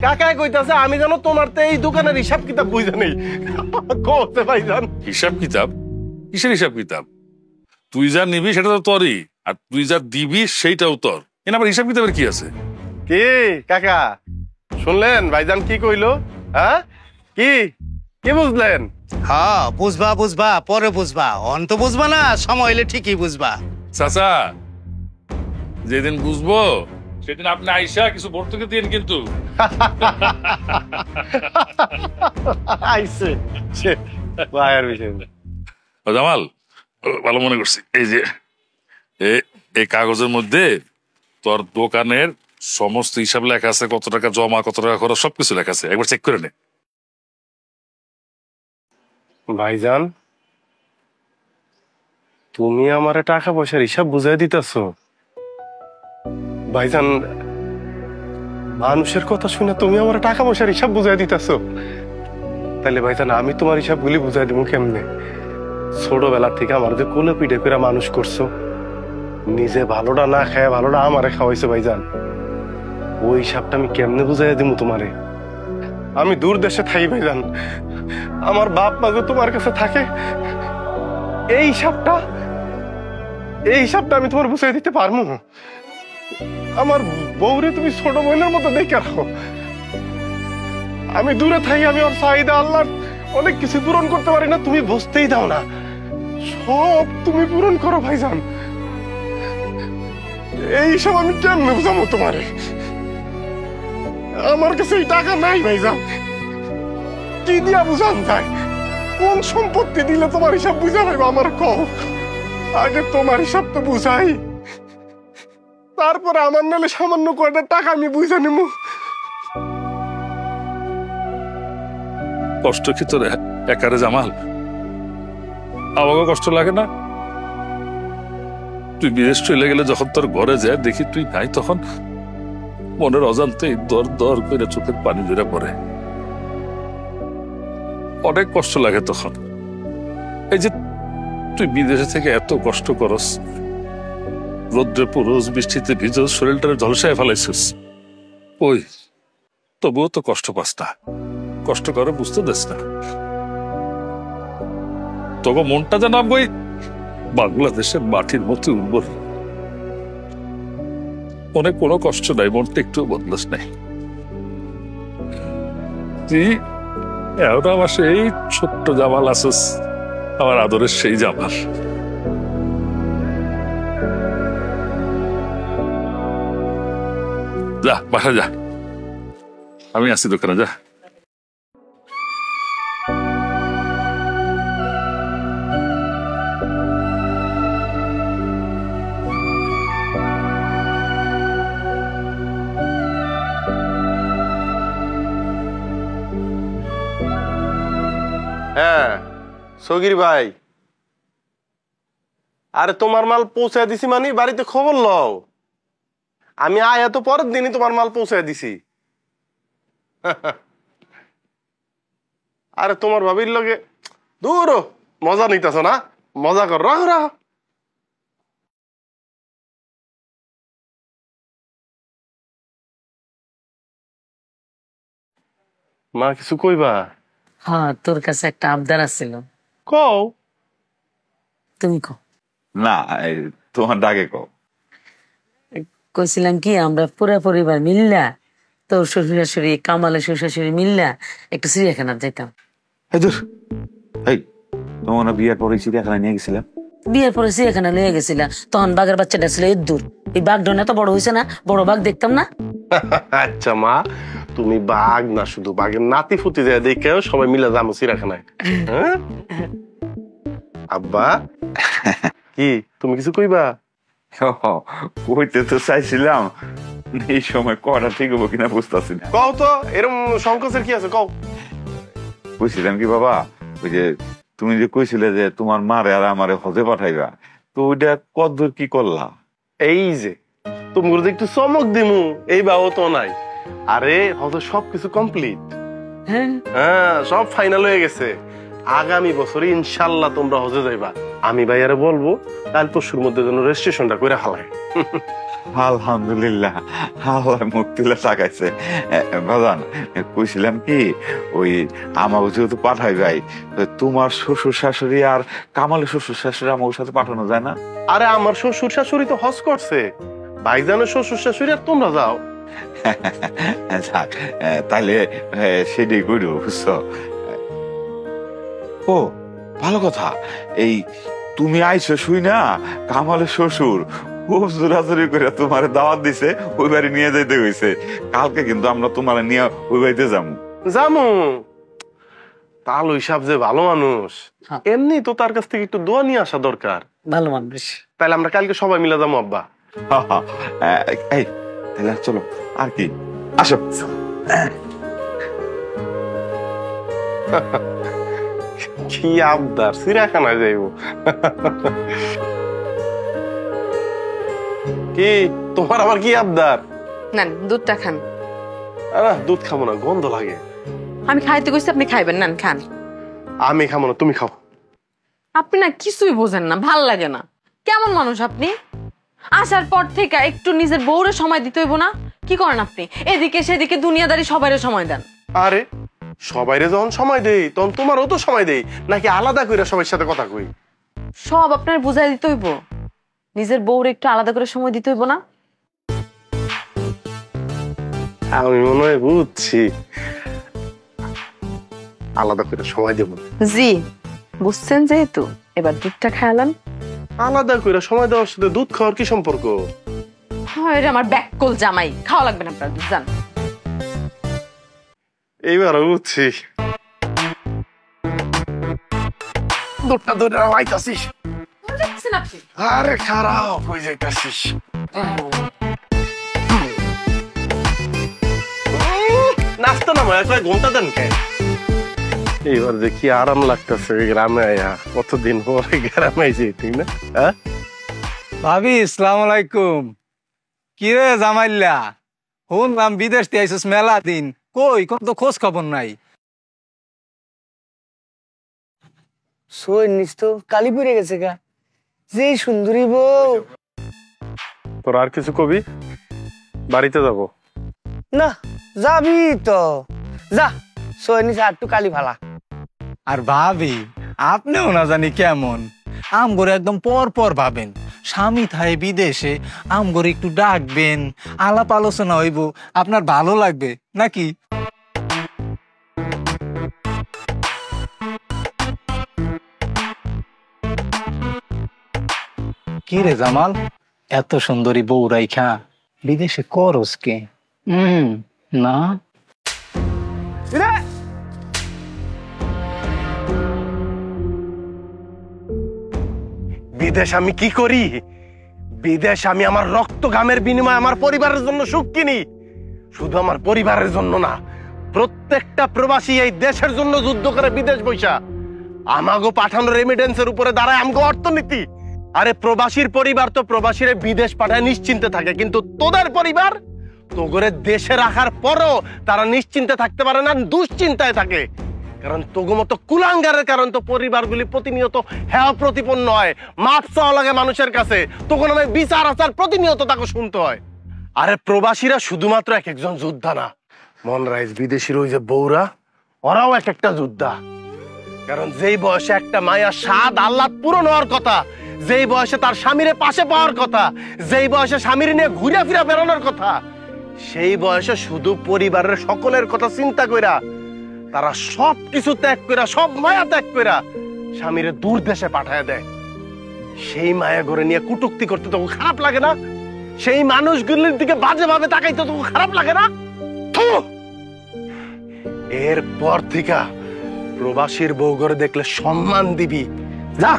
কাকা কইতাছে আমি জানো তোমার তো এই দোকানের হিসাব কিতাব বুঝা নেই। কোতে ভাইজান হিসাব কিতাব? কিসের হিসাব কিতাব? তুই যা নিবি সেটা তো তোরই, আর তুই যা দিবি সেইটাও তোর। এর আবার হিসাব কিতাবের কি আছে? কি কাকা শুনলেন ভাইজান কি কইলো? হ্যাঁ কি কি বুঝলেন? হ্যাঁ বুঝবা বুঝবা, পরে বুঝবা, অন্ত বুঝবা না, সময় হলে ঠিকই বুঝবা। চাচা, যেদিন বুঝবো সেদিন আপনি আইসা কিছু ভর্তুকি দিন কিন্তু। আইছে সে ভাইয়ের বিষয় না। ও জামাল, ভালো মনে করছি। এই যে এই কাগজের মধ্যে তোর দোকানের সমস্ত হিসাব লেখা আছে, কত টাকা জমা, কত টাকা খরচ, সবকিছু লেখা আছে। একবার চেক করে নে। ভাইজান তুমি আমারে টাকা পয়সার হিসাব বুঝাই দিতেছো? ভাইজান মানুষের কথা শুনে তুমি আমার টাকা পয়সার হিসাব বুঝাই দিতেছো? তাহলে ভাইজান আমি তোমার হিসাবগুলি বুঝাই দিব কেমনে? ছোটবেলা থেকে আমার যে কোলে পিঠে করে মানুষ করছো, নিজে ভালোটা না খায় ভালোটা আমারে খাওয়াইছো ভাইজান, ওই হিসাবটা আমি কেমনে বুঝাই দিব তোমারে? আমি দূর দেশে থাকি ভাইজান, আমার বাপ মাগো তোমার কাছে থাকে, এই হিসাবটা আমি তোমার বুঝাই দিতে পারবো? আমার বউরে তুমি ছোট বোনের মতো দেখে রাখো, আমি দূরে থাকি, আমি ওর চাহিদা আল্লাহর অনেক কিছু পূরণ করতে পারি না, তুমি বুঝতেই দাও না, সব তুমি পূরণ করো ভাইজান। এই সব আমি কেমনে বুঝাবো তোমারে? আমার কাছে এই টাকা নাই ভাইজান, কি দিয়া বুঝান যায়? কোন সম্পত্তি দিলে তোমার হিসাব বুঝা পাইবো আমার কও? আগে তোমার হিসাব তো বুঝাই, তারপরে আমার নালে সামান্য কয়টা টাকা আমি বুঝা নেবো। কষ্ট কি তোর একারে জামাল? আমাকে কষ্ট লাগে না? তুই বিদেশ চলে গেলে যখন তোর ঘরে যায় দেখি তুই নাই, তখন মনের অজান্তে দর দর করে চোখের পানি ধরে পড়ে, অনেক কষ্ট লাগে তখন। এই যে তুই বিদেশে থেকে এত কষ্ট করস, রোদ্রে পুরোজ, বৃষ্টিতে ভিজস, শরীরটা ঝলসায় ফেলাইছিস, ওই তবুও তো কষ্ট পাস না, কষ্ট করে বুঝতে দেস না। তবে মনটা যেন ওই বাংলাদেশের মাটির মতো উর্বর, মনে কোনো কষ্ট নাই, মনটা একটু বদলাস নাই। তুই এখন আমার সেই ছোট্ট জামাল আসস, আমার আদরের সেই জামাল। যা বাসা যা, আমি আসি দোকানে, যা। হ্যাঁ সগির ভাই, আরে তোমার মাল পৌঁছায় দিছি, মানে বাড়িতে খবর লও, আমি আয়া তো পরের দিনই তোমার মাল পৌঁছায় দিছি। আরে তোমার ভাবির লগে দূর মজা নিতেছ না, মজা কর, রাহ রাহ। মা কিছু কইবা? হ্যাঁ, তোর কাছে একটা আবদার আছিল। কও। তুমি কও। না, তোমার ডাকে কও। কইছিলাম কি, আমরা পুরা পরিবার মিল্লা, তোর শ্বশুর শাশুড়ি, কামালের শ্বশুর শাশুড়ি মিল্লা একটু চিড়িয়াখানা যেতাম। এই তোমার না বিয়ের পরে চিড়িয়াখানা নিয়ে গেছিলাম? বিয়ের পরে চিড়িয়াখানা লইয়া গেছিলাম, তখন বাঘের বাচ্চাটা ছিল দূর, এই বাঘ ডোনা তো বড় হয়েছে না, বড় বাঘ দেখতাম না। আচ্ছা মা, তুমি বাঘ না শুধু বাঘের নাতি ফুটি যায় দেখেও সবাই মিলে যাবো চিড়িয়াখানায়। আব্বা কি তুমি কিছু কইবা? কইতে তো চাইছিলাম, এই সময় কটা ঠিক হবো কিনা বুঝতেছি না। কও তো, এরকম সংকোচের কি আছে, কও। বুঝছিলাম কি বাবা, ওই যে তুমি যে কইছিলে যে তোমার মারে আর আমারে হজে পাঠাইবা, তো ওইটা কতদূর কি করলা? এই যে তুমি একটু চমক দিমু, এই বাও তো নাই। আরে হয়তো সবকিছু কমপ্লিট, হ্যাঁ সব ফাইনাল হয়ে গেছে। আগামী বছরে ইনশাল্লাহ তোমরা হজে যাইবা। আমি ভাইয়ারে বলবো কাল পরশুর মধ্যে যেন রেজিস্ট্রেশনটা করে হালায়। আলহামদুলিল্লাহ, আল্লাহ মুখ তুলে তাকাইছে। বাজান, কইছিলাম কি, ওই আমাকে যেহেতু পাঠাই ভাই, তো তোমার শ্বশুর শাশুড়ি আর কামালের শ্বশুর শাশুড়ি আমাকে সাথে পাঠানো যায় না? আরে আমার শ্বশুর শাশুড়ি তো হজ করছে, ভাইজানের শ্বশুর শাশুড়ি আর তোমরা যাও। যাক, তাহলে সেটাই করো, বুঝছো? ও ভালো কথা, এই তুমি আইছো শুই না, কামালের শ্বশুর খুব জোরাজোরি করে তোমার দাওয়াত দিছে, ওই বাড়ি নিয়ে যাইতে হইছে। কালকে কিন্তু আমরা তোমার নিয়ে ওই বাড়িতে যাবো। জামু তাল হিসাব যে ভালো মানুষ, হ্যাঁ। এমনি তো তার কাছ থেকে একটু দোয়া নিয়ে আসা দরকার। ভালো মানুষ। তাহলে আমরা কালকে সবাই মিলে যাবো আব্বা। এই তাহলে চলো, আর কি, আসো। কি আবদার, চিড়িয়াখানায় যাইব। কি তোমার আবার কি আবদার? নেন দুধটা খান। দুধ খাবো না, গন্ধ লাগে। আমি খাইতে কইছি, আপনি খাইবেন, নেন খান। আমি খাবো না, তুমি খাও। আপনি না কিছুই বোঝেন না, ভাল লাগে না। কেমন মানুষ আপনি? আসার পর থেকে একটু নিজের বউরে সময় দিতে হইব না? কি করেন আপনি? এদিকে সেদিকে দুনিয়াদারি সবাইরে সময় দেন। আরে সবাইরে যখন সময় দেই তখন তোমারও তো সময় দেই, নাকি আলাদা করে সবার সাথে কথা কই? সব আপনার বুঝাই দিতে হইব। নিজের বউরে একটু আলাদা করে সময় দিতে হইব না? আমি মনে হয় বুঝছি, আলাদা করে সময় দেব। জি বুঝছেন, যেহেতু এবার দুধটা খাওয়ালাম। আলাদা করে সময় দেওয়ার সাথে দুধ খাওয়ার কি সম্পর্ক? হয় রে আমার ব্যাককল জামাই, খাওয়া লাগবে না আপনার দুধ, জান। এইবারও বুঝছি। দুধটা ধরে লাইতাছিস। দেখছেন আপনি? আরে খারাপ হয়ে যাইতাছিস। নাস্তা না মনে হয় ঘুমটা দেন কে? এইবার যে কি আরাম লাগতেছে গ্রামে আয়া, কতদিন পরে গ্রামে আইছি, ঠিক না? হ্যাঁ ভাবি, আসসালামু আলাইকুম। কি রে জামাইল্লা, শুনলাম বিদেশ থেকে আইসিস মেলা দিন, কই কোন তো খোঁজ খবর নাই। নিস তো কালি পড়ে গেছে গা, যে সুন্দরী বউ। তোর আর কিছু কবি? বাড়িতে যাব না যাবি তো যা, নিস আর একটু কালি ভালা। আর ভাবি আপনিও না জানি কেমন, আম করে একদম পর পর ভাবেন। স্বামী থাই বিদেশে, আম করে একটু ডাকবেন, আলাপ আলোচনা হইব, আপনার ভালো লাগবে নাকি? কি রে জামাল, এত সুন্দরী বউ রাইখা বিদেশে করস কে? না বিদেশ আমি কি করি? বিদেশ আমি আমার রক্ত ঘামের বিনিময়ে আমার পরিবারের জন্য সুখ কিনি। শুধু আমার পরিবারের জন্য না, প্রত্যেকটা প্রবাসী এই দেশের জন্য যুদ্ধ করে বিদেশ বৈশা আমাগো পাঠানোর রেমিটেন্সের উপরে দাঁড়ায় আমগো অর্থনীতি। আরে প্রবাসীর পরিবার তো প্রবাসীরে বিদেশ পাঠায় নিশ্চিন্তে থাকে, কিন্তু তোদের পরিবার তো করে দেশে রাখার পরও তারা নিশ্চিন্তে থাকতে পারে না, দুশ্চিন্তায় থাকে। কারণ তোগো মতো কুলাঙ্গারের কারণ তো পরিবারগুলি প্রতিনিয়ত হেয় প্রতিপন্ন হয়, মাপ চাওয়া লাগে মানুষের কাছে, তখন আমি বিচার আচার প্রতিনিয়ত তাকে শুনতে হয়। আরে প্রবাসীরা শুধুমাত্র এক একজন যোদ্ধা না, মন রাইজ বিদেশির ওই যে বউরা, ওরাও এক একটা যোদ্ধা। কারণ যেই বয়সে একটা মায়া স্বাদ আহ্লাদ পূরণ হওয়ার কথা, যেই বয়সে তার স্বামীরে পাশে পাওয়ার কথা, যেই বয়সে স্বামীর নিয়ে ঘুরে ফিরা বেরোনোর কথা, সেই বয়সে শুধু পরিবারের সকলের কথা চিন্তা কইরা তারা সব কিছু ত্যাগ কইরা, সব মায়া ত্যাগ কইরা স্বামীরে দূর দেশে পাঠায় দেয়। সেই মায়া ঘরে নিয়ে কুটুক্তি করতে তো খারাপ লাগে না? সেই মানুষগুলির দিকে বাজে ভাবে তাকাইতে তো খারাপ লাগে না? এরপর থেকে প্রবাসীর বউ ঘরে দেখলে সম্মান দিবি, যা।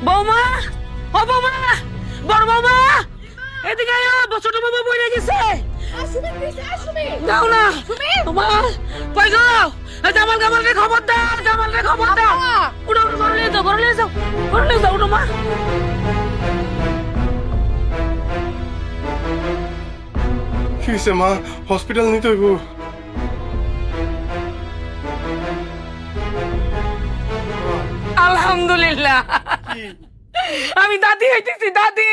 বৌমা, ও বাবা, বড় বাবা, এদিকে আয়, ছোট বাবা বইরে গেছে। দাও না তোমার কই গো, জামাল কামালকে খবর দাও, জামালকে খবর দাও। উঠো উঠো, ঘরে নিয়ে যাও, ঘরে নিয়ে যাও, ঘরে নিয়ে যাও, উঠো মা। কি হয়েছে মা? হসপিটাল নিতে হইব। আলহামদুলিল্লাহ, আমি দাদি হইতেছি, দাদি।